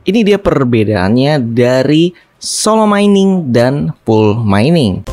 Ini dia perbedaannya dari solo mining dan pool mining.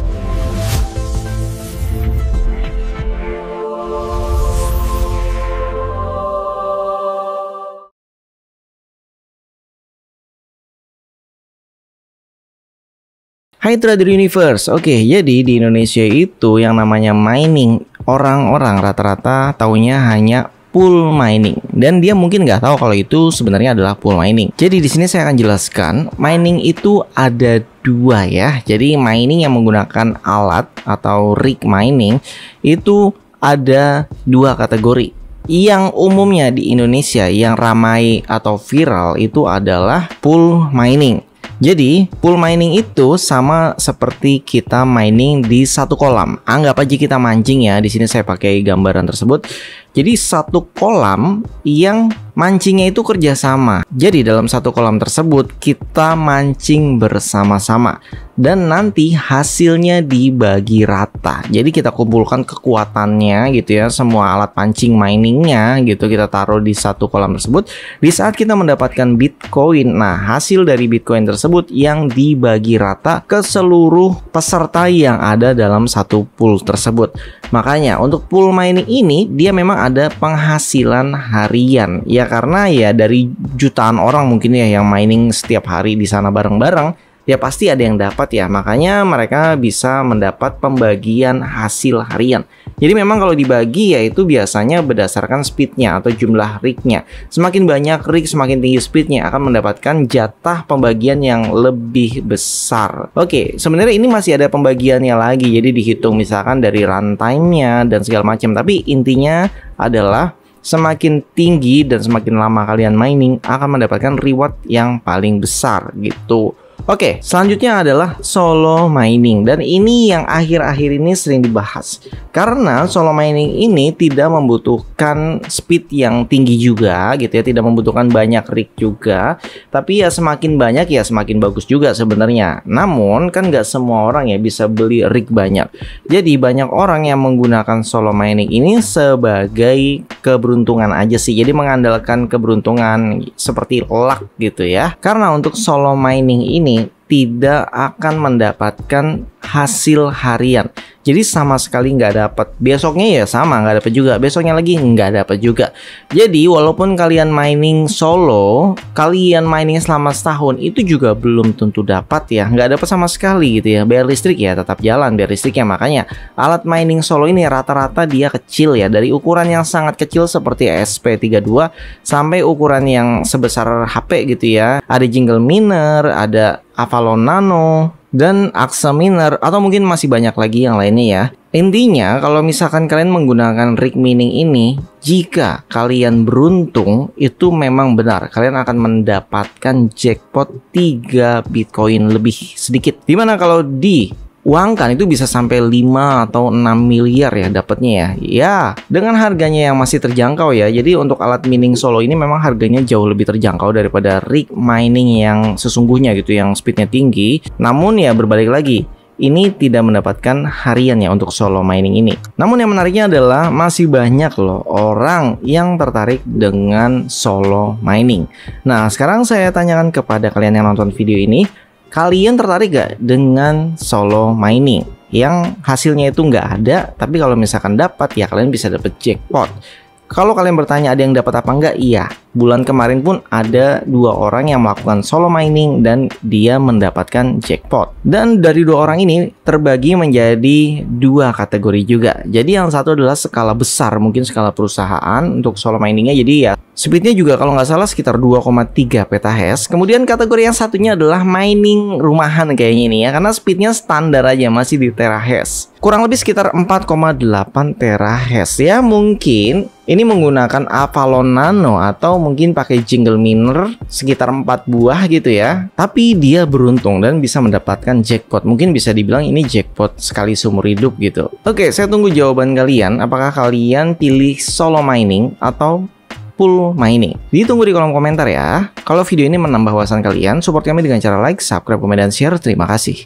Hai Trader Universe, oke, jadi di Indonesia itu yang namanya mining, orang-orang rata-rata taunya hanya pool mining, dan dia mungkin nggak tahu kalau itu sebenarnya adalah pool mining. Jadi di sini saya akan jelaskan, mining itu ada dua ya. Jadi mining yang menggunakan alat atau rig mining itu ada dua kategori. Yang umumnya di Indonesia yang ramai atau viral itu adalah pool mining. Jadi, pool mining itu sama seperti kita mining di satu kolam. Anggap aja kita mancing ya. Di sini saya pakai gambaran tersebut. Jadi, satu kolam yang mancingnya itu kerjasama. Jadi, dalam satu kolam tersebut kita mancing bersama-sama. Dan nanti hasilnya dibagi rata. Jadi, kita kumpulkan kekuatannya gitu ya. Semua alat pancing miningnya gitu kita taruh di satu kolam tersebut. Di saat kita mendapatkan Bitcoin, nah hasil dari Bitcoin tersebut yang dibagi rata ke seluruh peserta yang ada dalam satu pool tersebut. Makanya untuk pool mining ini dia memang ada penghasilan harian ya, karena ya dari jutaan orang mungkin ya yang mining setiap hari di sana bareng-bareng, ya pasti ada yang dapat ya. Makanya mereka bisa mendapat pembagian hasil harian. Jadi memang kalau dibagi ya itu biasanya berdasarkan speednya atau jumlah rignya. Semakin banyak rig, semakin tinggi speednya akan mendapatkan jatah pembagian yang lebih besar. Oke, sebenarnya ini masih ada pembagiannya lagi. Jadi dihitung misalkan dari runtime-nya dan segala macam. Tapi intinya adalah semakin tinggi dan semakin lama kalian mining akan mendapatkan reward yang paling besar gitu. Oke, selanjutnya adalah solo mining, dan ini yang akhir-akhir ini sering dibahas karena solo mining ini tidak membutuhkan speed yang tinggi juga gitu ya, tidak membutuhkan banyak rig juga, tapi ya semakin banyak ya semakin bagus juga sebenarnya. Namun kan nggak semua orang ya bisa beli rig banyak, jadi banyak orang yang menggunakan solo mining ini sebagai keberuntungan aja sih, jadi mengandalkan keberuntungan seperti luck gitu ya. Karena untuk solo mining ini tidak akan mendapatkan hasil harian. Jadi sama sekali nggak dapat. Besoknya ya sama nggak dapat juga. Besoknya lagi nggak dapat juga. Jadi walaupun kalian mining solo, kalian mining selama setahun itu juga belum tentu dapat ya. Nggak dapat sama sekali gitu ya. Bayar listrik ya tetap jalan bayar listriknya. Makanya alat mining solo ini rata-rata dia kecil ya. Dari ukuran yang sangat kecil seperti SP32 sampai ukuran yang sebesar HP gitu ya. Ada Jingle Miner, ada Avalon Nano, dan Axa Miner, atau mungkin masih banyak lagi yang lainnya ya. Intinya kalau misalkan kalian menggunakan rig mining ini, jika kalian beruntung itu memang benar kalian akan mendapatkan jackpot 3 Bitcoin lebih sedikit. Dimana kalau diuangkan itu bisa sampai 5 atau 6 miliar ya dapatnya ya. Ya, dengan harganya yang masih terjangkau ya. Jadi untuk alat mining solo ini memang harganya jauh lebih terjangkau daripada rig mining yang sesungguhnya gitu, yang speednya tinggi. Namun ya berbalik lagi, ini tidak mendapatkan harian ya untuk solo mining ini. Namun yang menariknya adalah masih banyak loh orang yang tertarik dengan solo mining. Nah, sekarang saya tanyakan kepada kalian yang nonton video ini, kalian tertarik gak dengan solo mining yang hasilnya itu nggak ada, tapi kalau misalkan dapat ya kalian bisa dapat jackpot? Kalau kalian bertanya ada yang dapat apa enggak, iya. Bulan kemarin pun ada 2 orang yang melakukan solo mining dan dia mendapatkan jackpot. Dan dari 2 orang ini terbagi menjadi 2 kategori juga. Jadi yang satu adalah skala besar, mungkin skala perusahaan untuk solo miningnya. Jadi ya speednya juga kalau nggak salah sekitar 2,3 petahash. Kemudian kategori yang satunya adalah mining rumahan kayaknya ini ya, karena speednya standar aja masih di terahash. Kurang lebih sekitar 4,8 terahash ya. Mungkin ini menggunakan Avalon Nano atau mungkin pakai Jingle Miner sekitar 4 buah gitu ya. Tapi dia beruntung dan bisa mendapatkan jackpot. Mungkin bisa dibilang ini jackpot sekali seumur hidup gitu. Oke, saya tunggu jawaban kalian. Apakah kalian pilih solo mining atau pool mining? Ditunggu di kolom komentar ya. Kalau video ini menambah wawasan kalian, support kami dengan cara like, subscribe, komen, dan share. Terima kasih.